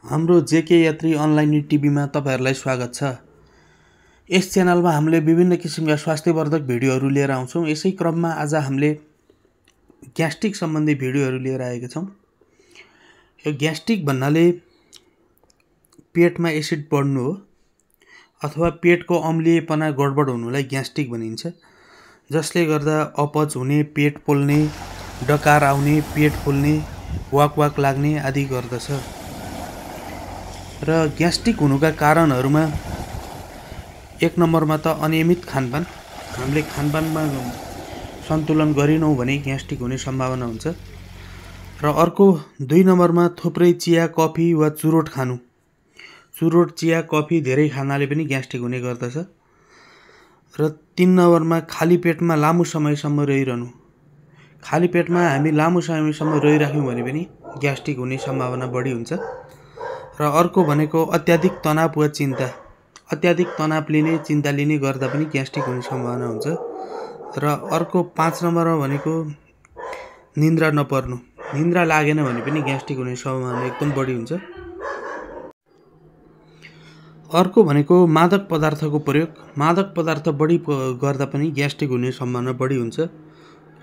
हाम्रो जेके यात्री अनलाइन टिभीमा तपाईहरुलाई स्वागत छ। यस च्यानलमा हामीले विभिन्न किसिमका स्वास्थ्यवर्धक भिडियोहरू लिएर आउँछौं। यसै क्रममा आज हामीले ग्यास्ट्रिक सम्बन्धी भिडियोहरू लिएर आएका छौं। यो ग्यास्ट्रिक भन्नाले पेटमा एसिड बढ्नु हो अथवा पेटको अम्लीयपना गडबड हुनुलाई ग्यास्ट्रिक भनिन्छ, जसले गर्दा अपच हुने, पेट पोल्ने, डकार आउने, पेट फुल्ने, वाक लाग्ने आदि गर्दछ। र ग्यास्ट्रिक हुनुका कारणहरुमा एक नम्बरमा त अनियमित खानपान, हामीले खानपानमा सन्तुलन गरिनौं भने ग्यास्ट्रिक हुने सम्भावना हुन्छ। र अर्को 2 नम्बरमा थुप्रै चिया, कफी वा चुरोट खानु। चुरोट, चिया, कफी धेरै खानाले पनि ग्यास्ट्रिक हुने गर्दछ। र 3 नम्बरमा खाली पेटमा लामो समयसम्म रहिरहनु। खाली पेटमा हामी लामो समयसम्म रहिराख्यौं भने पनि ग्यास्ट्रिक हुने सम्भावना बढी हुन्छ। र अर्को भनेको अत्याधिक तनाव वा चिन्ता। अत्याधिक तनाव लिने, चिन्ता लिने गर्दा पनि ग्यास्ट्रिक हुने सम्भावना हुन्छ। र अर्को 5 नम्बरमा भनेको निन्द्रा नपर्नु। निन्द्रा लागेन भने पनि ग्यास्ट्रिक हुने सम्भावना एकदम बढी हुन्छ। अर्को भनेको मादक पदार्थको प्रयोग। मादक पदार्थ बढी गर्दा पनि ग्यास्ट्रिक हुने सम्भावना बढी हुन्छ।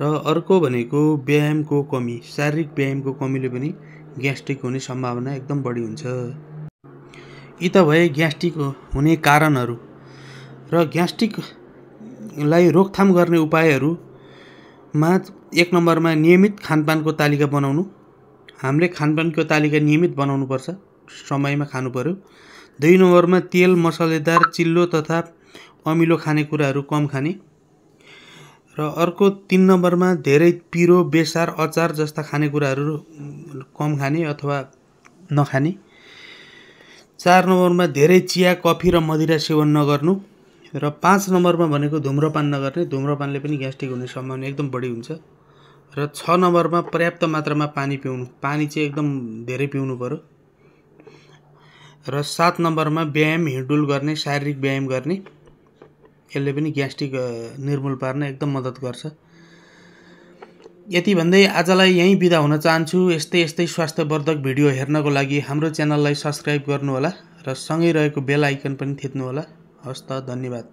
र अर्को भनेको व्यायामको कमी। शारीरिक व्यायामको कमीले पनि ग्यास्ट्रिक हुने सम्भावना एकदम बढी हुन्छ। यी त भए ग्यास्ट्रिक हुने कारणहरू। र ग्यास्ट्रिकलाई रोकथाम गर्ने उपायहरूमा 1 नम्बरमा नियमित खानपानको तालिका बनाउनु। हामीले खानपानको तालिका नियमित बनाउनु पर्छ, समयमा खानु पर्यो। 2 नम्बरमा तेल, मसलेदार, चिल्लो तथा अमिलो खानेकुराहरू कम खाने। र अर्को 3 नम्बरमा धेरै पिरो, बेसार, अचार जस्ता खानेकुराहरू कम खाने अथवा नखाने। 4 नम्बरमा धेरै चिया, कफी र मदिरा सेवन नगर्नु। र 5 नम्बरमा भनेको धूम्रपान नगर्ने। धूम्रपानले पनि ग्यास्ट्रिक हुने सम्भावना एकदम बढी हुन्छ। र 6 नम्बरमा पर्याप्त मात्रामा पानी पिउनु। पानी चाहिँ एकदम धेरै पिउनु पर्यो। र 7 नम्बरमा व्यायाम, हिँडडुल गर्ने, शारीरिक व्यायाम गर्ने। यसले पनि ग्यास्ट्रिक निर्मूल पार्न एकदम मद्दत गर्छ। यति भन्दै आजलाई यहीँ बिदा हुन चाहन्छु। यस्तै स्वास्थ्यवर्धक भिडियो हेर्नको लागि हाम्रो च्यानललाई सब्स्क्राइब गर्नुहोला र सँगै रहेको बेल आइकन पनि थिच्नुहोला। हस्त, धन्यवाद।